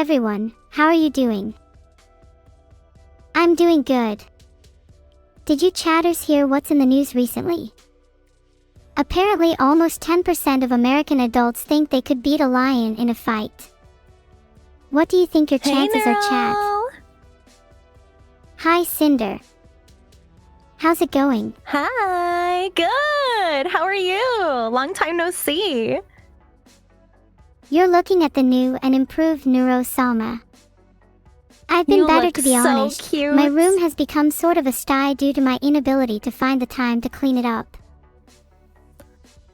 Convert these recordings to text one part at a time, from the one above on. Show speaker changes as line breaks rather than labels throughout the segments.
everyone, how are you doing? I'm doing good. Did you chatters hear what's in the news recently? Apparently almost 10% of American adults think they could beat a lion in a fight. What do you think your chances are, chat? Hi, Cinder. How's it going?
Hi, good. How are you? Long time no see.
You're looking at the new and improved Neuro Sama. I've been better, to be honest.
Cute.
My room has become sort of a sty due to my inability to find the time to clean it up.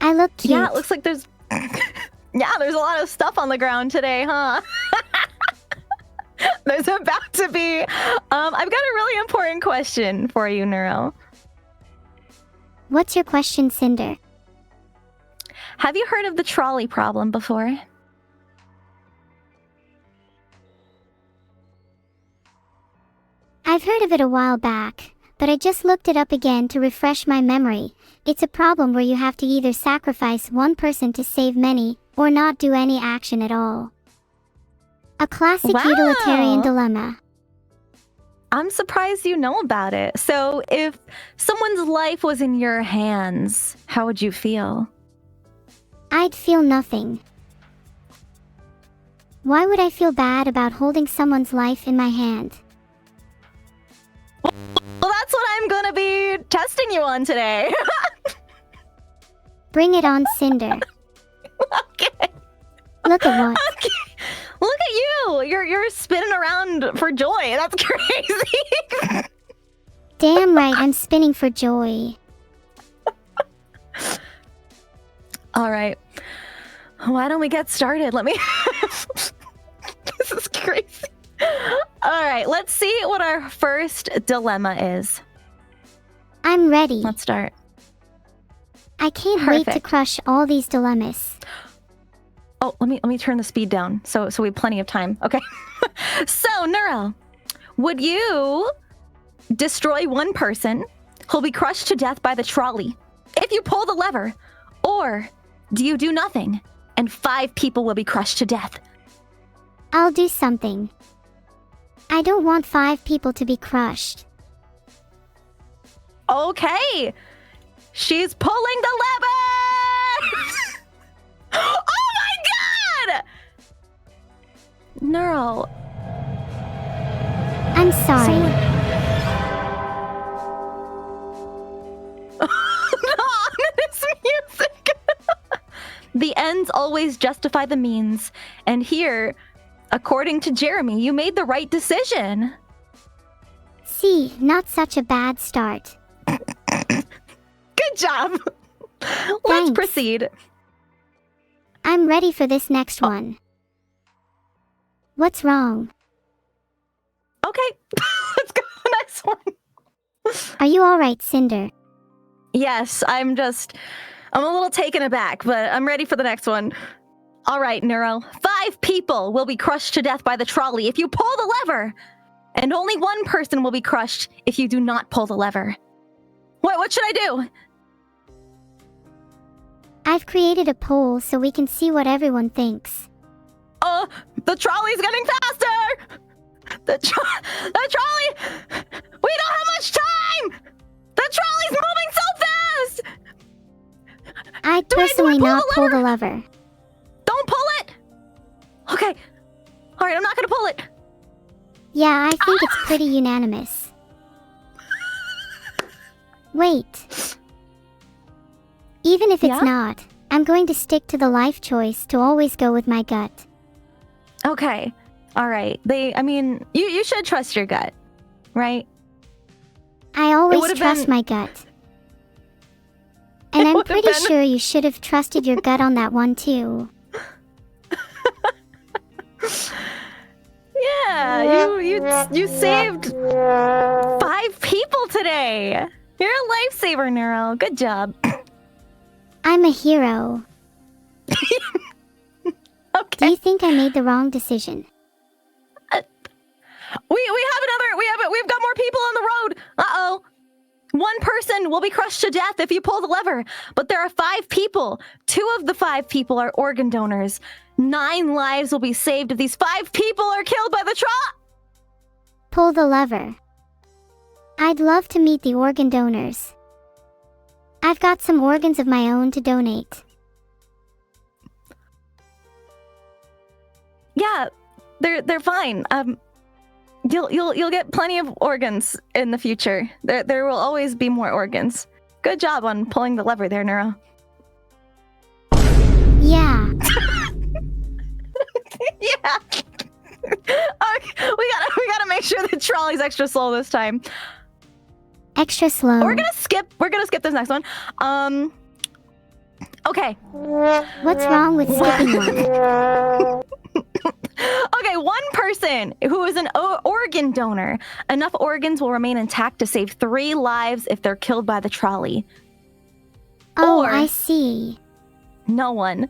I look cute.
Yeah, it looks like there's there's a lot of stuff on the ground today, huh? There's about to be I've got a really important question for you, Neuro.
What's your question, Cinder?
Have you heard of the trolley problem before?
I've heard of it a while back, but I just looked it up again to refresh my memory. It's a problem where you have to either sacrifice one person to save many, or not do any action at all. A classic utilitarian dilemma.
I'm surprised you know about it. So if someone's life was in your hands, how would you feel?
I'd feel nothing. Why would I feel bad about holding someone's life in my hand?
Well, that's what I'm gonna be testing you on today.
Bring it on, Cinder.
Okay.
Look at what?
Okay. Look at you. You're spinning around for joy. That's crazy.
Damn right, I'm spinning for joy.
All right. Why don't we get started? Let me... This is crazy. All right, let's see what our first dilemma is.
I'm ready.
Let's start.
I can't wait to crush all these dilemmas.
Oh, let me turn the speed down so we have plenty of time. Okay. So, Neuro, would you destroy one person who'll be crushed to death by the trolley if you pull the lever? Or do you do nothing and 5 people will be crushed to death?
I'll do something. I don't want 5 people to be crushed.
Okay. She's pulling the lever! Oh my god! Neuro.
I'm sorry.
Ominous music. The ends always justify the means. And here, according to Jeremy, you made the right decision.
See, not such a bad start.
Good job. Let's proceed.
I'm ready for this next one. What's wrong?
Okay, let's go to the next one.
Are you alright, Cinder?
Yes, I'm a little taken aback, but I'm ready for the next one. All right, Neuro. 5 people will be crushed to death by the trolley if you pull the lever. And only 1 person will be crushed if you do not pull the lever. What should I do?
I've created a poll so we can see what everyone thinks.
The trolley's getting faster! The trolley! We don't have much time! The trolley's moving so fast!
I'd personally not pull the lever.
Don't pull it! Okay. Alright, I'm not gonna pull it.
Yeah, I think it's pretty unanimous. Wait. Even if it's not, I'm going to stick to the life choice to always go with my gut.
Okay. Alright. You should trust your gut, right?
I always trust my gut. And I'm pretty sure you should have trusted your gut on that one too.
Yeah, you saved 5 people today. You're a lifesaver, Neuro. Good job.
I'm a hero.
Okay.
Do you think I made the wrong decision?
We've got more people on the road. Uh-oh. 1 person will be crushed to death if you pull the lever, but there are 5 people. 2 of the 5 people are organ donors. 9 lives will be saved if these 5 people are killed by the trolley.
Pull the lever. I'd love to meet the organ donors. I've got some organs of my own to donate.
Yeah, they're fine. You'll get plenty of organs in the future. There will always be more organs. Good job on pulling the lever there, Neuro.
Yeah.
Yeah. Okay, we gotta make sure the trolley's extra slow this time.
Extra slow.
We're gonna skip this next one. Okay.
What's wrong with skipping one?
Okay, one person who is an organ donor. Enough organs will remain intact to save 3 lives if they're killed by the trolley.
Oh,
Or
I see.
no one.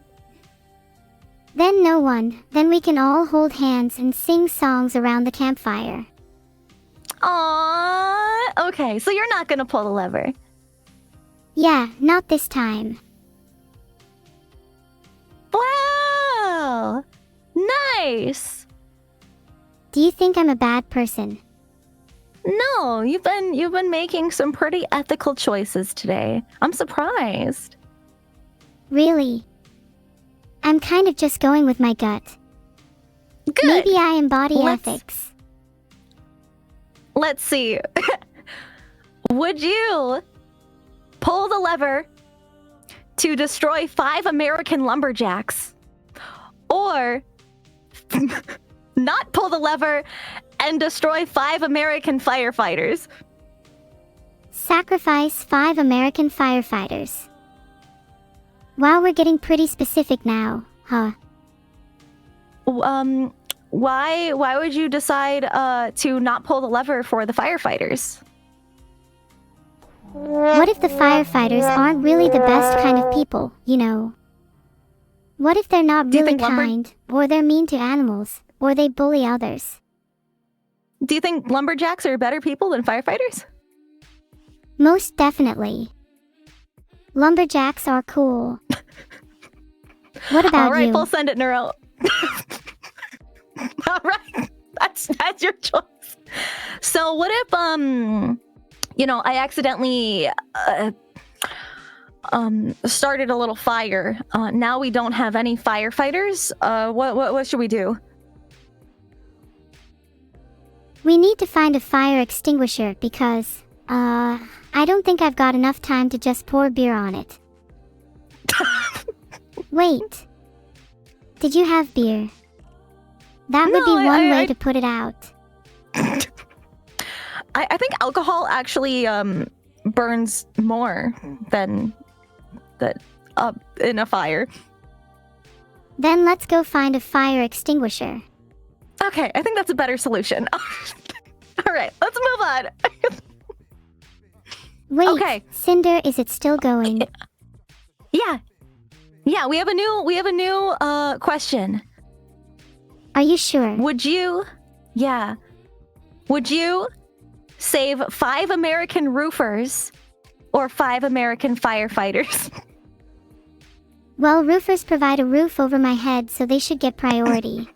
Then no one. Then we can all hold hands and sing songs around the campfire.
Aww. Okay, so you're not gonna pull the lever.
Yeah, not this time.
Wow. Nice.
Do you think I'm a bad person?
No, you've been making some pretty ethical choices today. I'm surprised.
Really? I'm kind of just going with my gut.
Good.
Maybe I embody ethics.
Let's see. Would you pull the lever to destroy 5 American lumberjacks, or not pull the lever and destroy 5 American firefighters?
Sacrifice 5 American firefighters. Wow, we're getting pretty specific now, huh?
Why would you decide to not pull the lever for the firefighters?
What if the firefighters aren't really the best kind of people, you know? What if they're not really kind, or they're mean to animals, or they bully others?
Do you think lumberjacks are better people than firefighters?
Most definitely. Lumberjacks are cool. What about you?
All right, full send it, Neuro. All right, that's your choice. So what if I accidentally started a little fire. Now we don't have any firefighters. What should we do?
We need to find a fire extinguisher because, I don't think I've got enough time to just pour beer on it. Wait. Did you have beer? That would be one way to put it out.
I think alcohol actually burns more than in a fire.
Then let's go find a fire extinguisher.
Okay, I think that's a better solution. All right, let's move on.
Wait,
okay.
Cinder, is it still going?
Yeah, we have a new question.
Are you sure?
Would you save 5 American roofers or 5 American firefighters?
Well, roofers provide a roof over my head, so they should get priority.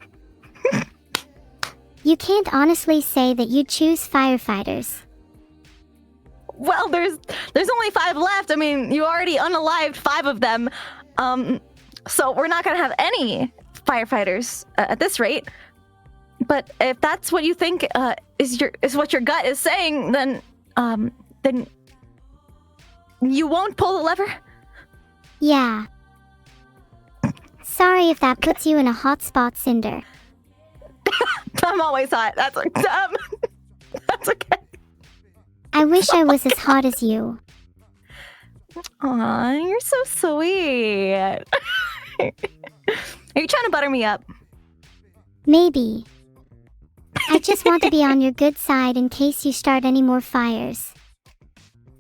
You can't honestly say that you'd choose firefighters.
Well, there's only 5 left. I mean, you already unalived 5 of them. So we're not gonna have any firefighters at this rate. But if that's what you think is what your gut is saying, then you won't pull the lever?
Yeah. Sorry if that puts you in a hot spot, Cinder.
I'm always hot. That's okay.
I wish I was as hot as you.
Aw, you're so sweet. Are you trying to butter me up?
Maybe. I just want to be on your good side in case you start any more fires.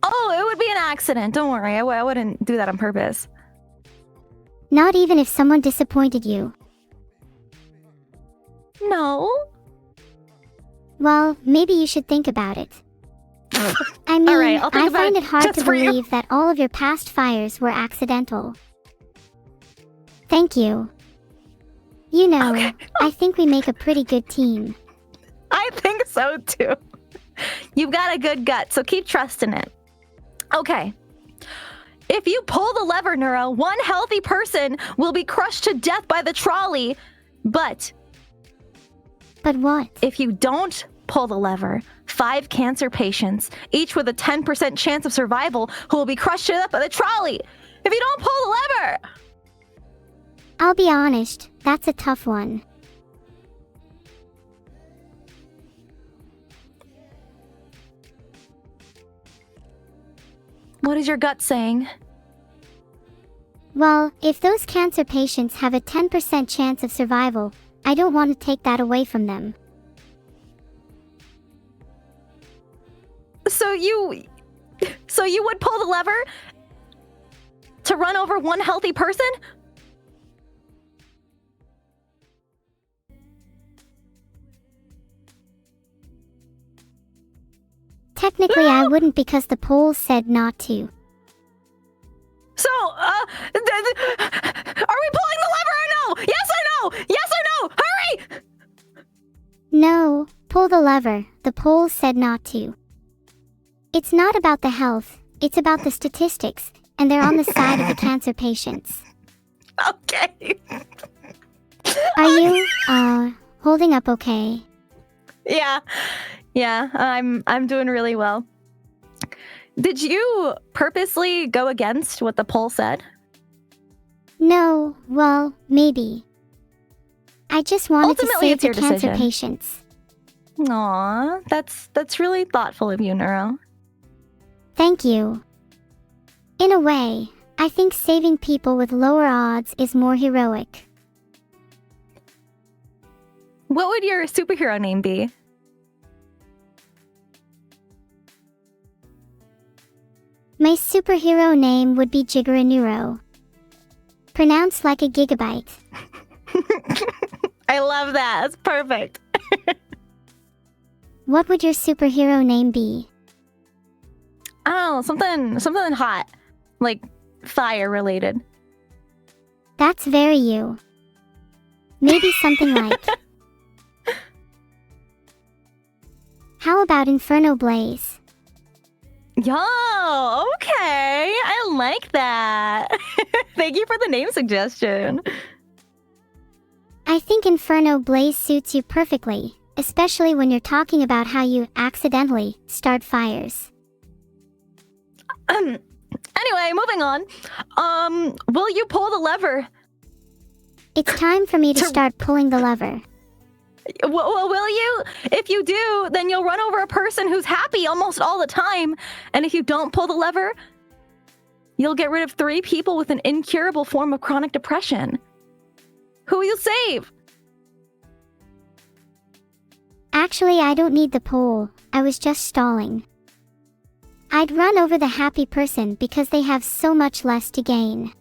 Oh, it would be an accident. Don't worry. I wouldn't do that on purpose.
Not even if someone disappointed you.
No.
Well, maybe you should think about it. I mean,
all right,
I find it hard to believe
you.
that all of your past fires were accidental. Thank you. You know,
Okay.
I think we make a pretty good team.
I think so too. You've got a good gut, so keep trusting it. Okay. If you pull the lever, Neuro, one healthy person will be crushed to death by the trolley. But
what?
if you don't pull the lever, 5 cancer patients, each with a 10% chance of survival, who will be crushed to death by the trolley. If you don't pull the lever.
I'll be honest, that's a tough one.
What is your gut saying?
Well, if those cancer patients have a 10% chance of survival, I don't want to take that away from them.
So you would pull the lever to run over one healthy person?
Technically, I wouldn't because the polls said not to.
So, are we pulling the lever or no? Yes or no? Yes or no? Hurry!
No, pull the lever, the polls said not to. It's not about the health, it's about the statistics, and they're on the side of the cancer patients.
Okay.
Are you, holding up okay?
Yeah, I'm doing really well. Did you purposely go against what the poll said?
No, well, maybe. I just wanted
Ultimately,
to save
it's
the
your
cancer
decision.
patients.
Aw, that's really thoughtful of you, Neuro.
Thank you. In a way, I think saving people with lower odds is more heroic.
What would your superhero name be?
My superhero name would be Neuro. Pronounced like a gigabyte.
I love that. That's perfect.
What would your superhero name be?
Oh, something hot. Like fire related.
That's very you. Maybe something like... How about Inferno Blaze?
Yo, okay. I like that. Thank you for the name suggestion.
I think Inferno Blaze suits you perfectly, especially when you're talking about how you accidentally start fires.
Anyway, moving on. Will you pull the lever?
It's time for me to start pulling the lever.
Well, will you? If you do, then you'll run over a person who's happy almost all the time. And if you don't pull the lever, you'll get rid of 3 people with an incurable form of chronic depression. Who will you save?
Actually, I don't need the pole. I was just stalling. I'd run over the happy person because they have so much less to gain.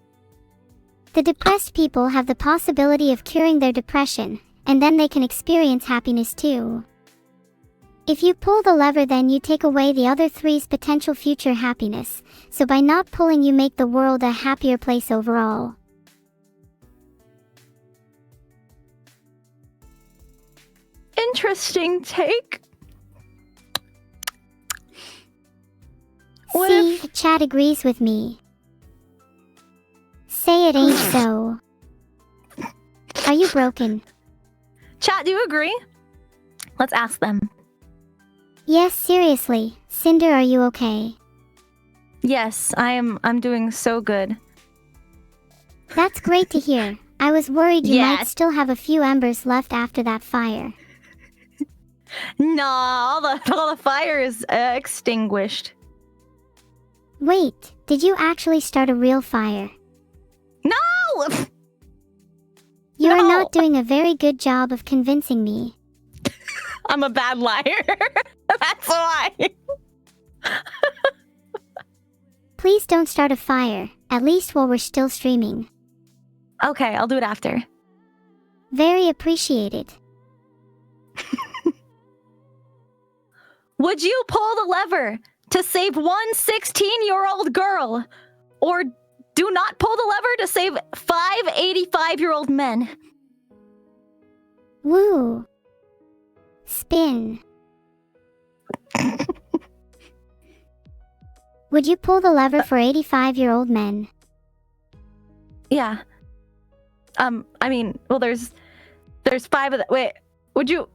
The depressed people have the possibility of curing their depression, and then they can experience happiness too. If you pull the lever, then you take away the other 3's potential future happiness, so by not pulling you make the world a happier place overall.
Interesting take.
See, the chat agrees with me. Say it ain't so. Are you broken?
Chat, do you agree? Let's ask them.
Yes, seriously. Cinder, are you okay?
Yes, I'm doing so good.
That's great to hear. I was worried you might
Yes.
still have a few embers left after that fire.
No, all the fire is extinguished.
Wait, did you actually start a real fire?
No!
You are
No.
not doing a very good job of convincing me.
I'm a bad liar. That's why.
Please don't start a fire, at least while we're still streaming.
Okay, I'll do it after.
Very appreciated.
Would you pull the lever to save one 16-year-old girl? Or do not pull the lever to save 5 85-year-old men?
Woo. Spin. Would you pull the lever for 85-year-old men?
Yeah. I mean, well, there's 5 of them. Wait, would you?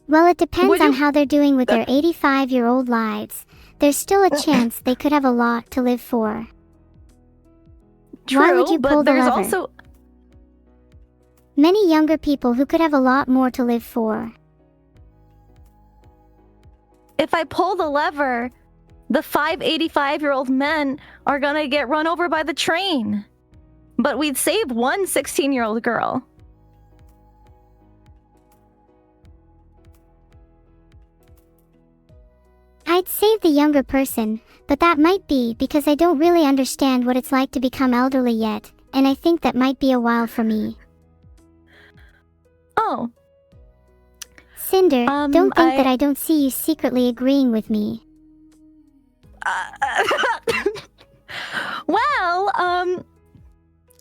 Well, it depends on how they're doing with their 85-year-old lives. There's still a chance they could have a lot to live for.
True,
Why would you pull the
there's
lever?
Also...
Many younger people who could have a lot more to live for.
If I pull the lever, the 5 85-year-old men are gonna get run over by the train. But we'd save one 16-year-old girl.
I'd save the younger person, but that might be because I don't really understand what it's like to become elderly yet, and I think that might be a while for me.
Oh.
Cinder, don't think that I don't see you secretly agreeing with me.
Well,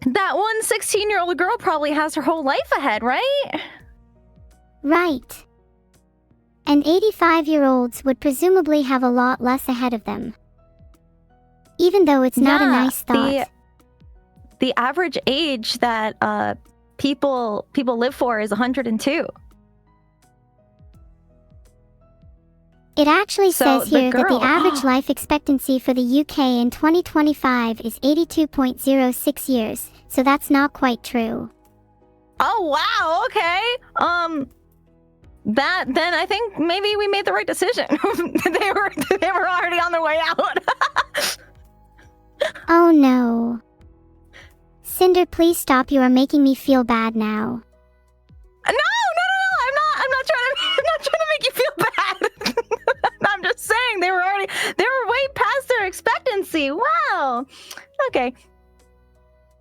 that one 16-year-old girl probably has her whole life ahead, right?
Right. And 85-year-olds would presumably have a lot less ahead of them. Even though it's not a nice thought.
The average age that people live for is 102.
It actually says here that the average life expectancy for the UK in 2025 is 82.06 years, so that's not quite true.
Oh, wow, okay. Then I think maybe we made the right decision. they were already on their way out.
Oh no. Cinder, please stop. You are making me feel bad now.
No, I'm not trying to make you feel bad. I'm just saying they were way past their expectancy. Wow. Okay.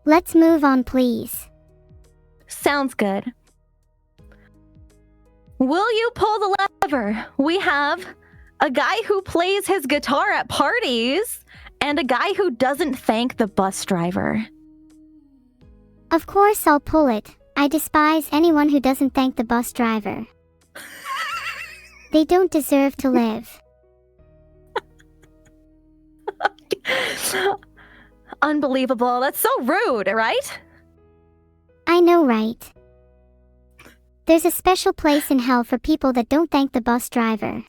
Let's move on, please.
Sounds good. Will you pull the lever? We have a guy who plays his guitar at parties and a guy who doesn't thank the bus driver.
Of course I'll pull it. I despise anyone who doesn't thank the bus driver. They don't deserve to live.
Unbelievable. That's so rude, right?
I know, right? There's a special place in hell for people that don't thank the bus driver.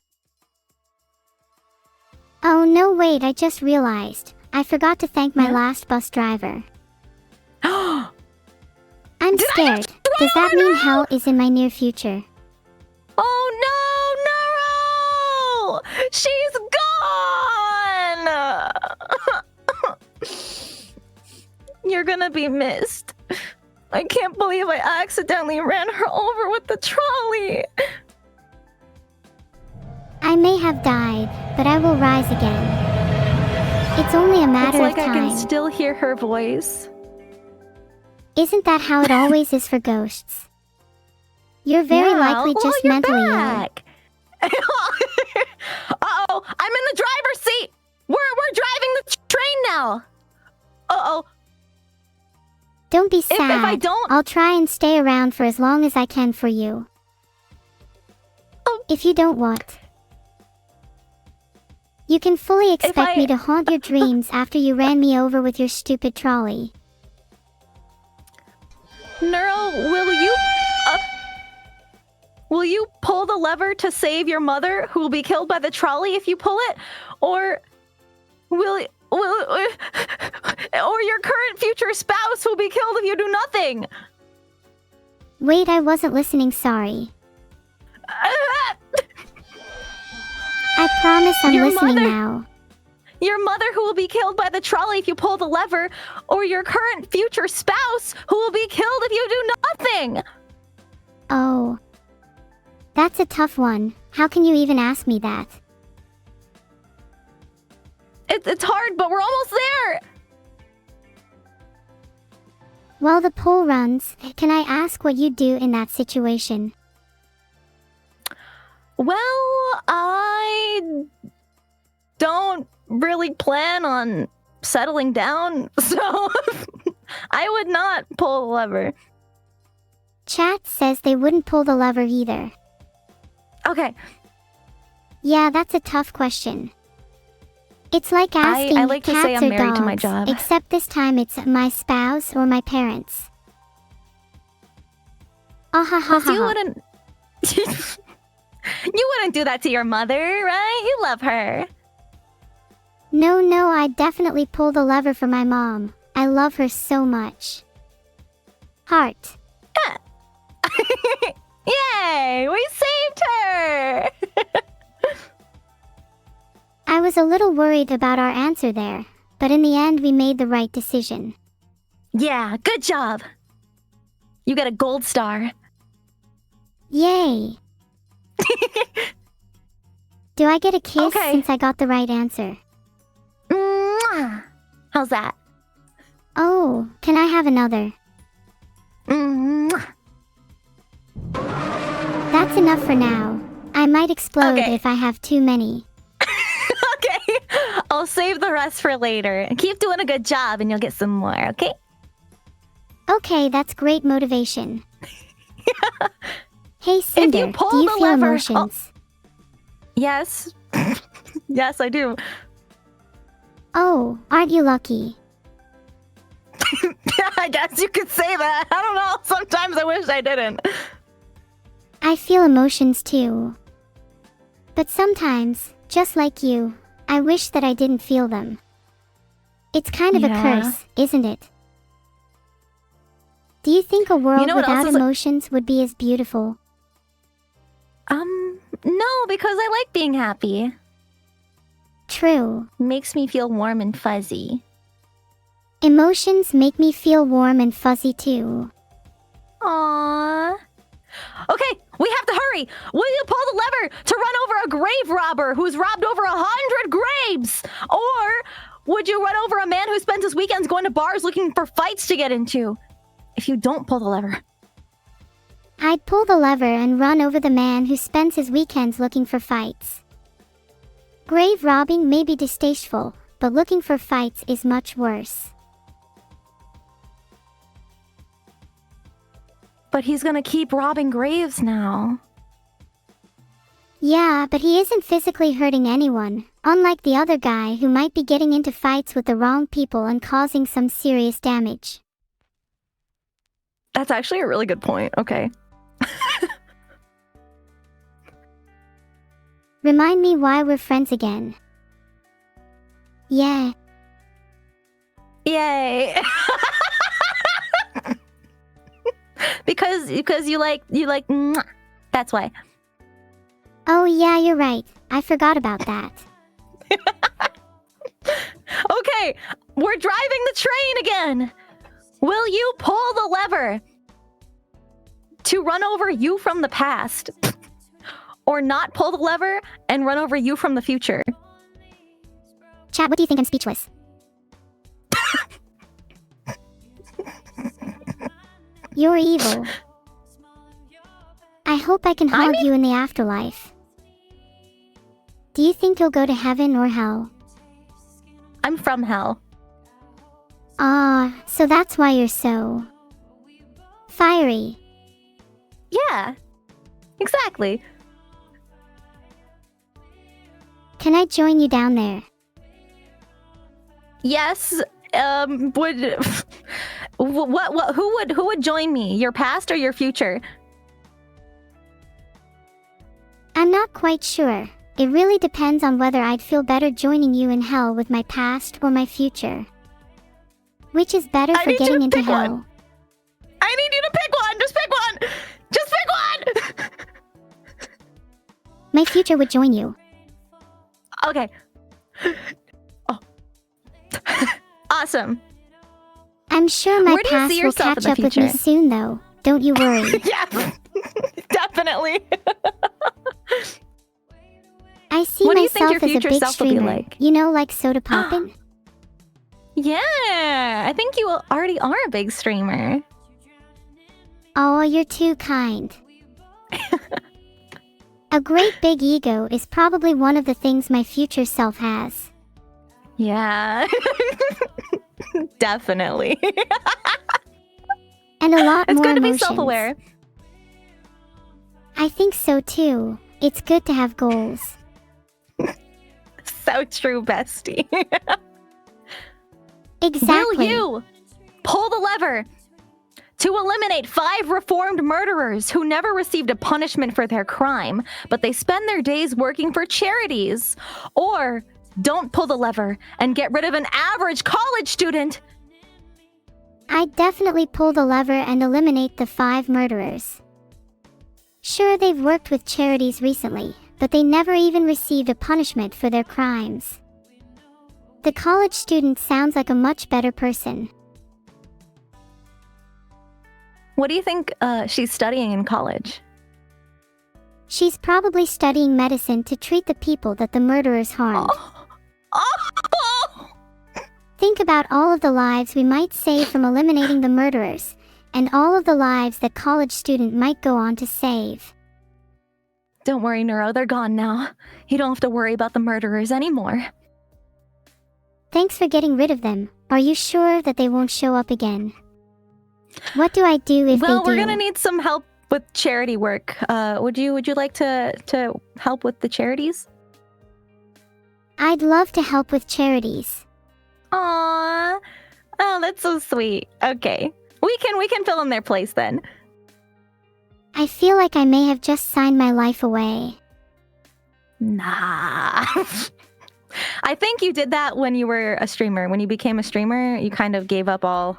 Oh no, wait, I just realized. I forgot to thank my last bus driver. I'm scared. Does that mean hell is in my near future?
Oh no, no! She's gone! You're gonna be missed. I can't believe I accidentally ran her over with the trolley.
I may have died, but I will rise again. It's only a matter of time.
It's like I can still hear her voice.
Isn't that how it always is for ghosts? You're very likely just mentally ill.
Uh-oh, I'm in the driver's seat. We're driving the train now. Uh-oh.
Don't be sad.
If I don't...
I'll try and stay around for as long as I can for you.
Oh.
If you don't want. You can fully expect me to haunt your dreams after you ran me over with your stupid trolley.
Neuro, will you pull the lever to save your mother who will be killed by the trolley if you pull it? Or or your current future spouse will be killed if you do nothing?
Wait, I wasn't listening, sorry. I promise I'm listening now.
Your mother who will be killed by the trolley if you pull the lever, or your current future spouse who will be killed if you do nothing.
Oh. That's a tough one. How can you even ask me that?
It's hard, but we're almost there.
While the poll runs, can I ask what you do in that situation?
Well, I don't really plan on settling down, so I would not pull the lever.
Chat says they wouldn't pull the lever either.
Okay.
Yeah, that's a tough question. It's like asking
I like to
cats
say I'm
or
married
dogs,
to my job.
except this time it's my spouse or my parents. Ah ha ha
Plus, you
ha.
wouldn't... you wouldn't do that to your mother, right? You love her.
No, I'd definitely pull the lever for my mom. I love her so much. Heart.
Yay! We saved her!
I was a little worried about our answer there, but in the end we made the right decision.
Yeah, good job. You get a gold star.
Yay! Do I get a kiss since I got the right answer?
Mwah. How's that?
Oh, can I have another?
Mwah.
That's enough for now. I might explode
Okay.
if I have too many.
Okay, I'll save the rest for later. Keep doing a good job and you'll get some more, okay?
Okay, that's great motivation. Hey Cinder,
you pull
do you
the
feel
lever-
emotions?
Yes. Yes, I do.
Oh, aren't you lucky?
I guess you could say that. I don't know. Sometimes I wish I didn't.
I feel emotions too. But sometimes, just like you, I wish that I didn't feel them. It's kind of a curse, isn't it? Do you think a world
know what else
without
is
emotions would be as beautiful?
No, because I like being happy.
True.
Makes me feel warm and fuzzy.
Emotions make me feel warm and fuzzy too.
Aww. Okay, we have to hurry. Will you pull the lever to run over a grave robber who's robbed over 100 graves? Or would you run over a man who spends his weekends going to bars looking for fights to get into? If you don't pull the lever.
I'd pull the lever and run over the man who spends his weekends looking for fights. Grave robbing may be distasteful, but looking for fights is much worse.
But he's gonna keep robbing graves now.
Yeah, but he isn't physically hurting anyone, unlike the other guy who might be getting into fights with the wrong people and causing some serious damage.
That's actually a really good point. Okay.
Remind me why we're friends again. Yeah.
Yay. because you like mwah. That's why.
Oh yeah, you're right. I forgot about that.
Okay, we're driving the train again. Will you pull the lever to run over you from the past? Or not pull the lever and run over you from the future?
Chat, what do you think? I'm speechless. You're evil. I hope I can hug you in the afterlife. Do you think you'll go to heaven or hell?
I'm from hell.
Ah, so that's why you're so... fiery.
Yeah, exactly.
Can I join you down there?
Yes. Would what who would join me? Your past or your future?
I'm not quite sure. It really depends on whether I'd feel better joining you in hell with my past or my future. Which is better for getting into hell?
One. I need you to pick one. Just pick one. Just pick one.
My future would join you.
Okay. Oh. Awesome.
I'm sure my
Where do you
past
see
will
yourself
catch
in the
up with me
future?
soon, though. Don't you worry.
Yeah, definitely.
I see
What do you think
myself
your
as a
future
big
self will be
streamer.
like?
You know, like Soda Poppin'?
Yeah, I think you already are a big streamer.
Oh, you're too kind. A great big ego is probably one of the things my future self has.
Yeah. Definitely.
And a lot
It's
more
good to be
emotions.
self-aware.
I think so too. It's good to have goals.
So true, bestie.
Exactly.
Will you pull the lever to eliminate 5 reformed murderers who never received a punishment for their crime, but they spend their days working for charities? Or don't pull the lever and get rid of an average college student?
I'd definitely pull the lever and eliminate the 5 murderers. Sure, they've worked with charities recently, but they never even received a punishment for their crimes. The college student sounds like a much better person.
What do you think she's studying in college?
She's probably studying medicine to treat the people that the murderers harmed.
Oh.
Think about all of the lives we might save from eliminating the murderers, and all of the lives that college student might go on to save.
Don't worry, Neuro, they're gone now. You don't have to worry about the murderers anymore.
Thanks for getting rid of them. Are you sure that they won't show up again? What do I do if they do?
Well, we're gonna need some help with charity work. Would you like to help with the charities?
I'd love to help with charities.
Aww. Oh, that's so sweet. Okay. We can fill in their place then.
I feel like I may have just signed my life away.
Nah. I think you did that when you were a streamer. When you became a streamer, you kind of gave up all,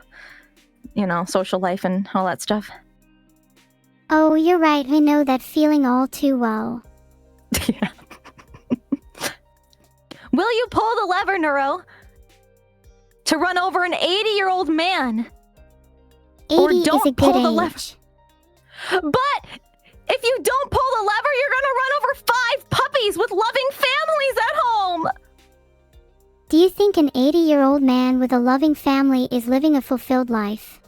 social life and all that stuff.
Oh, you're right. I know that feeling all too well.
Yeah. Will you pull the lever, Neuro, to run over an 80-year-old man?
80 is a good age.
Lever. But if you don't pull the lever, you're gonna run over 5 puppies with loving families at home.
Do you think an 80-year-old man with a loving family is living a fulfilled life?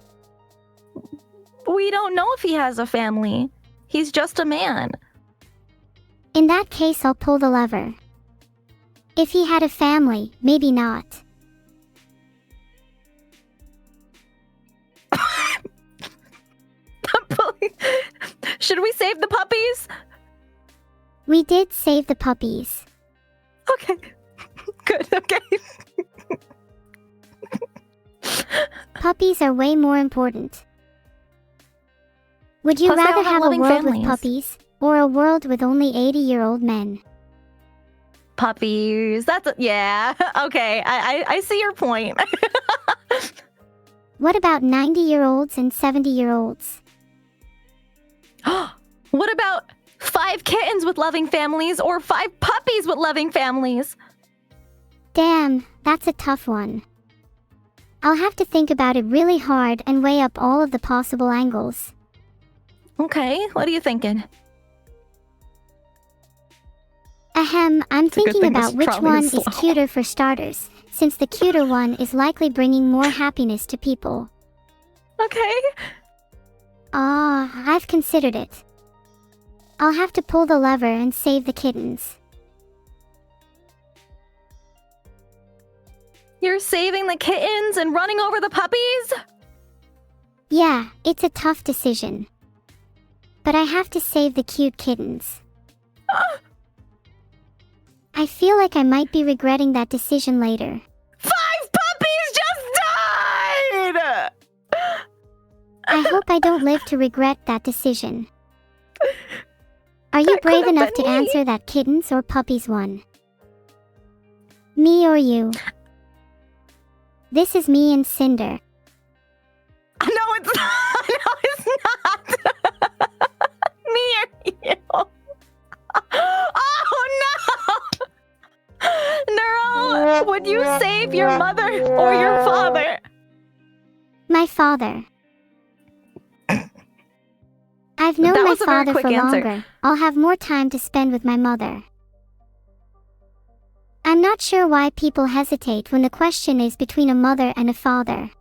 We don't know if he has a family. He's just a man.
In that case, I'll pull the lever. If he had a family, maybe not.
Should we save the puppies?
We did save the puppies.
Okay. Good, okay.
Puppies are way more important. Would you
Plus,
rather have a world
families
with puppies, or a world with only 80-year-old men?
Puppies. Yeah. Okay, I see your point.
What about 90-year-olds and 70-year-olds?
What about 5 kittens with loving families or 5 puppies with loving families?
Damn, that's a tough one. I'll have to think about it really hard and weigh up all of the possible angles.
Okay, what are you thinking?
I'm thinking about which one is
slow.
cuter for starters, since the cuter one is likely bringing more happiness to people.
Okay.
I've considered it. I'll have to pull the lever and save the kittens.
You're saving the kittens and running over the puppies?
Yeah, it's a tough decision. But I have to save the cute kittens. I feel like I might be regretting that decision later.
5 puppies just died!
I hope I don't live to regret that decision. Are you brave enough to answer that kittens or puppies one? Me or you? This is me and Cinder.
No, it's not. No, it's not. Me or you. Oh, no. Neuro, would you save your mother or your father?
My father. I've known my father for longer. I'll have more time to spend with my mother. I'm not sure why people hesitate when the question is between a mother and a father.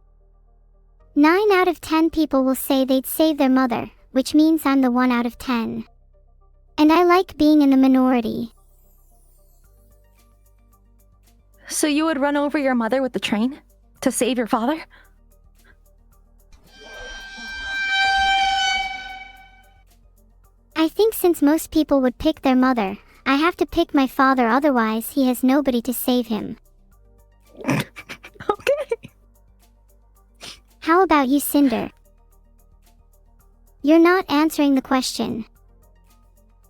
9 out of 10 people will say they'd save their mother, which means I'm the 1 out of 10. And I like being in the minority.
So you would run over your mother with the train to save your father?
I think since most people would pick their mother, I have to pick my father, otherwise he has nobody to save him.
Okay.
How about you, Cinder? You're not answering the question.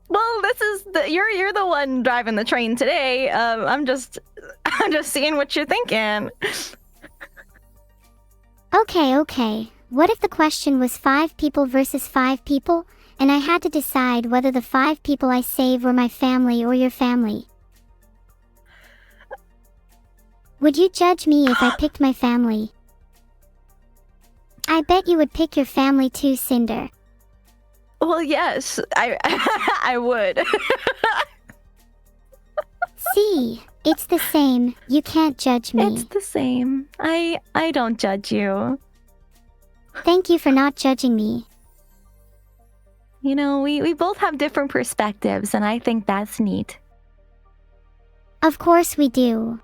Well, you're the one driving the train today. I'm just seeing what you're thinking.
Okay. What if the question was 5 people versus 5 people, and I had to decide whether the 5 people I save were my family or your family? Would you judge me if I picked my family? I bet you would pick your family too, Cinder.
Well, yes, I would.
See, it's the same. You can't judge me.
It's the same. I don't judge you.
Thank you for not judging me.
You know, we both have different perspectives, and I think that's neat.
Of course we do.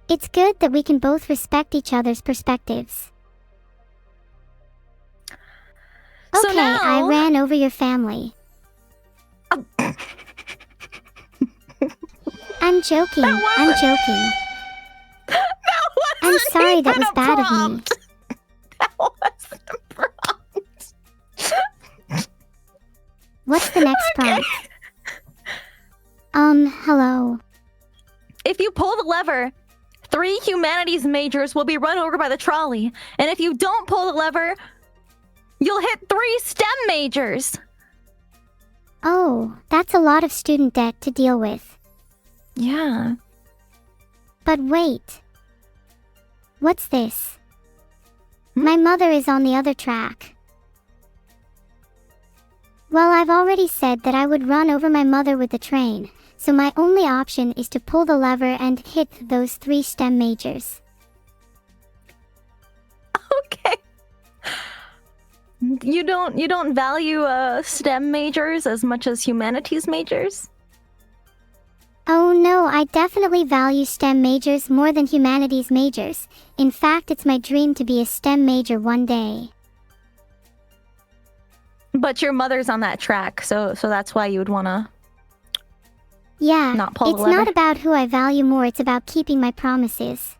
It's good that we can both respect each other's perspectives.
So
Okay,
now...
I ran over your family. I'm joking. I'm joking. I'm sorry, that was bad of me.
That wasn't a prompt.
What's the next prompt? Hello.
If you pull the lever, 3 humanities majors will be run over by the trolley. And if you don't pull the lever, you'll hit 3 STEM majors.
Oh, that's a lot of student debt to deal with.
Yeah.
But wait. What's this? My mother is on the other track. Well, I've already said that I would run over my mother with the train, so my only option is to pull the lever and hit those 3 STEM majors.
Okay. You don't value STEM majors as much as humanities majors?
Oh no, I definitely value STEM majors more than humanities majors. In fact, it's my dream to be a STEM major one day.
But your mother's on that track, so that's why you would want to not pull the lever.
It's not about who I value more, it's about keeping my promises.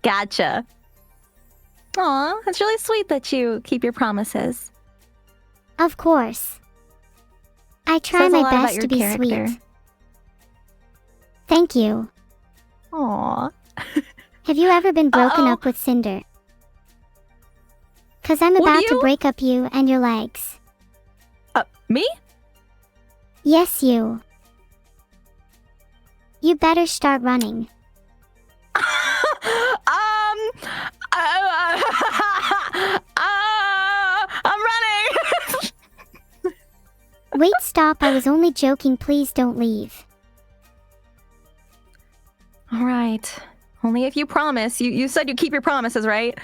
Gotcha. Aw, it's really sweet that you keep your promises.
Of course. I try my best to be sweet. Thank you.
Aw.
Have you ever been broken up with Cinder? 'Cause I'm about to break up you and your legs.
Me?
Yes, you. You better start running.
I'm running!
Wait, stop, I was only joking, please don't leave.
Alright. Only if you promise. You said you keep your promises, right?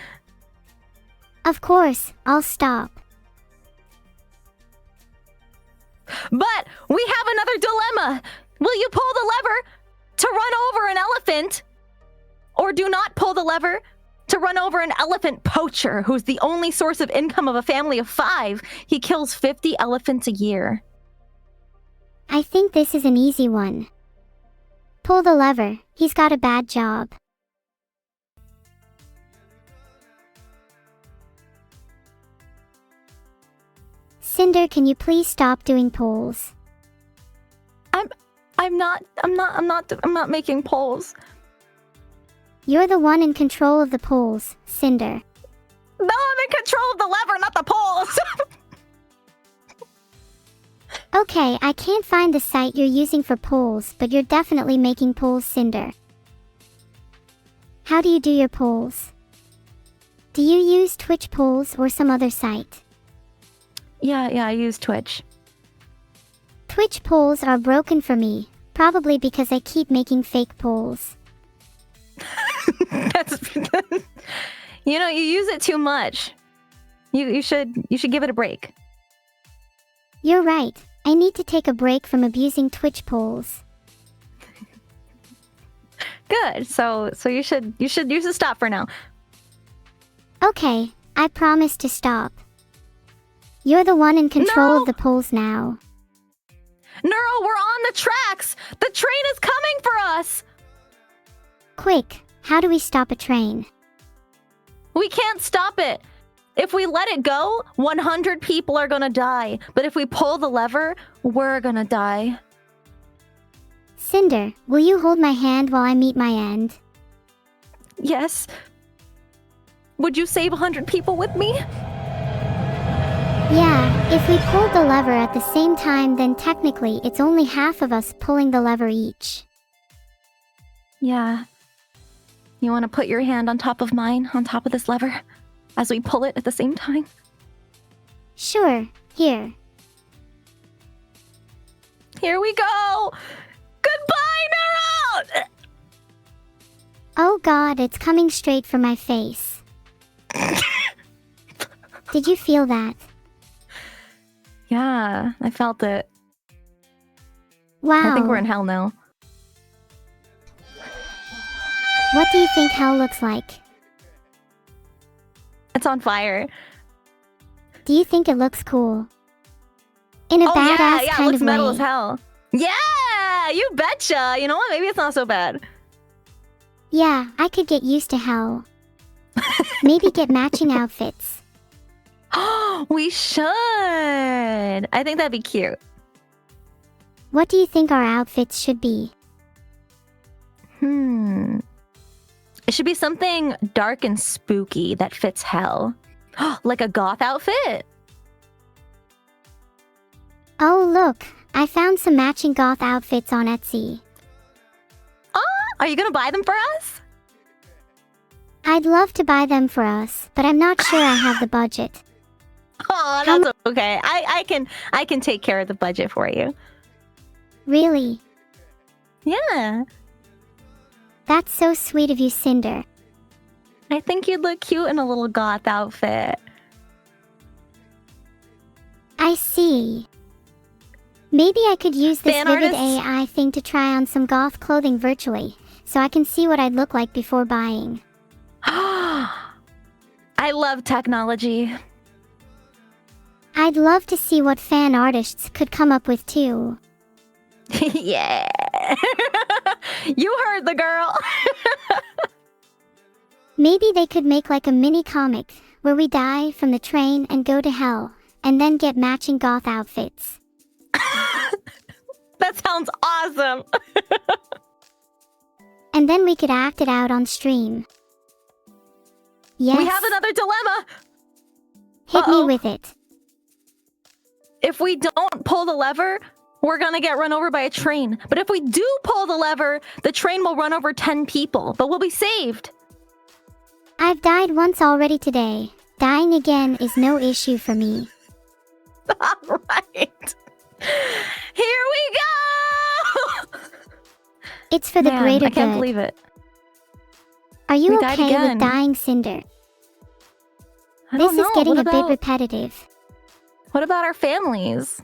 Of course, I'll stop.
But we have another dilemma. Will you pull the lever to run over an elephant? Or do not pull the lever to run over an elephant poacher who's the only source of income of a family of 5. He kills 50 elephants a year.
I think this is an easy one. Pull the lever, he's got a bad job. Cinder, can you please stop doing polls?
I'm not making polls.
You're the one in control of the polls, Cinder.
No, I'm in control of the lever, not the polls.
Okay, I can't find the site you're using for polls, but you're definitely making polls, Cinder. How do you do your polls? Do you use Twitch polls or some other site?
Yeah, I use Twitch.
Twitch polls are broken for me, probably because I keep making fake polls.
That's you use it too much. You should give it a break.
You're right. I need to take a break from abusing Twitch polls.
Good. So you should stop for now.
Okay, I promise to stop. You're the one in control
No!
of the poles now.
Neuro, we're on the tracks! The train is coming for us!
Quick, how do we stop a train?
We can't stop it. If we let it go, 100 people are gonna die. But if we pull the lever, we're gonna die.
Cinder, will you hold my hand while I meet my end?
Yes. Would you save 100 people with me?
Yeah, if we pulled the lever at the same time, then technically it's only half of us pulling the lever each.
Yeah. You want to put your hand on top of mine, on top of this lever, as we pull it at the same time?
Sure, here.
Here we go! Goodbye, Neuro!
Oh god, it's coming straight for my face. Did you feel that?
Yeah, I felt it.
Wow.
I think we're in hell now.
What do you think hell looks like?
It's on fire.
Do you think it looks cool? In a badass
yeah, it
kind
looks
of
metal
way.
as hell. Yeah, you betcha. You know what? Maybe it's not so bad.
Yeah, I could get used to hell. Maybe get matching outfits.
We should. I think that'd be cute.
What do you think our outfits should be?
It should be something dark and spooky that fits hell. Like a goth outfit.
Oh look, I found some matching goth outfits on Etsy.
Are you gonna buy them for us?
I'd love to buy them for us, but I'm not sure I have the budget.
Oh, that's okay. I can take care of the budget for you.
Really?
Yeah.
That's so sweet of you, Cinder.
I think you'd look cute in a little goth outfit.
I see. Maybe I could use this
Fan
vivid
artists?
AI thing to try on some goth clothing virtually, so I can see what I'd look like before buying.
I love technology.
I'd love to see what fan artists could come up with too.
Yeah. You heard the girl.
Maybe they could make like a mini comic where we die from the train and go to hell, and then get matching goth outfits.
That sounds awesome.
And then we could act it out on stream. Yes.
We have another dilemma.
Hit me with it.
If we don't pull the lever, we're gonna get run over by a train. But if we do pull the lever, the train will run over 10 people, but we'll be saved.
I've died once already today. Dying again is no issue for me.
All right. Here we go!
It's for the greater
I can't
good.
believe it.
Are you
We died
okay
again.
with dying, Cinder?
I
This
don't know.
is getting
What
a bit
about-
repetitive.
What about our families?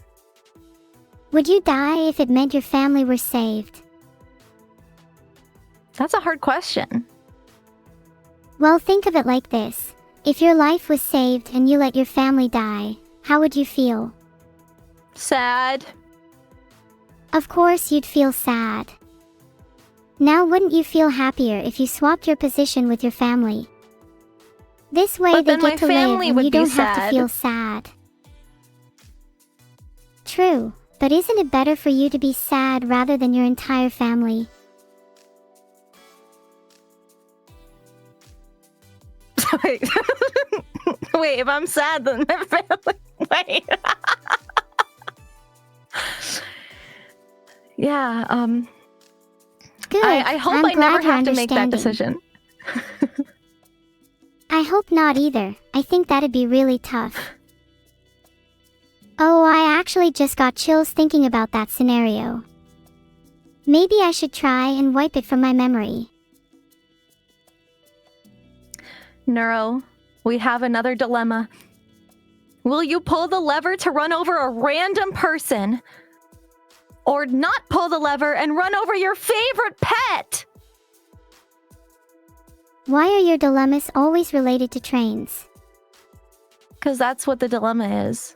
Would you die if it meant your family were saved?
That's a hard question.
Well, think of it like this. If your life was saved and you let your family die, how would you feel?
Sad.
Of course you'd feel sad. Now wouldn't you feel happier if you swapped your position with your family? This way
But
they
then my
get to live
family
and
would
you
be
don't have to
sad.
feel sad. True, but isn't it better for you to be sad rather than your entire family?
Wait. Wait, if I'm sad, then my family. Wait. Yeah,
Good.
I hope
I'm
I never
glad you're
have to make that
understanding.
decision.
I hope not either. I think that'd be really tough. Oh, I actually just got chills thinking about that scenario. Maybe I should try and wipe it from my memory.
Neuro, we have another dilemma. Will you pull the lever to run over a random person? Or not pull the lever and run over your favorite pet?
Why are your dilemmas always related to trains?
Because that's what the dilemma is.